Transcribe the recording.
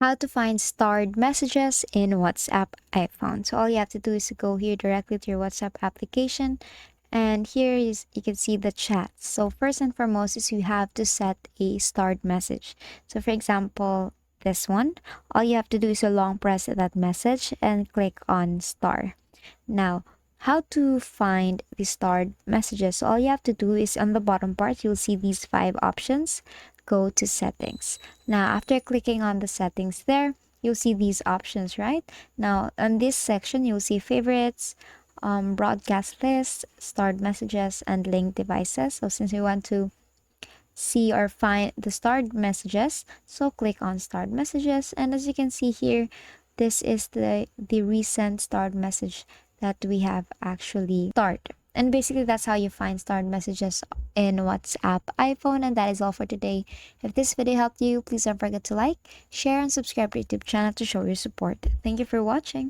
How to find starred messages in WhatsApp iPhone. So all you have to do is to go here directly to your WhatsApp application, and here is you can see the chat. So first and foremost is you have to set a starred message. So for example, this one, all you have to do is to long press that message and click on star. Now, how to find the starred messages? So all you have to do is on the bottom part, you'll see these five options. Go to settings. Now, after clicking on the settings there, you'll see these options, right? Now, on this section, you'll see favorites, broadcast list, starred messages, and linked devices. So since we want to see or find the starred messages, so click on starred messages, and as you can see here, this is the recent starred message that we have actually starred. And basically that's how you find starred messages in WhatsApp iPhone. And that is all for today. If this video helped you, please don't forget to like, share, and subscribe to our YouTube channel to show your support. Thank you for watching.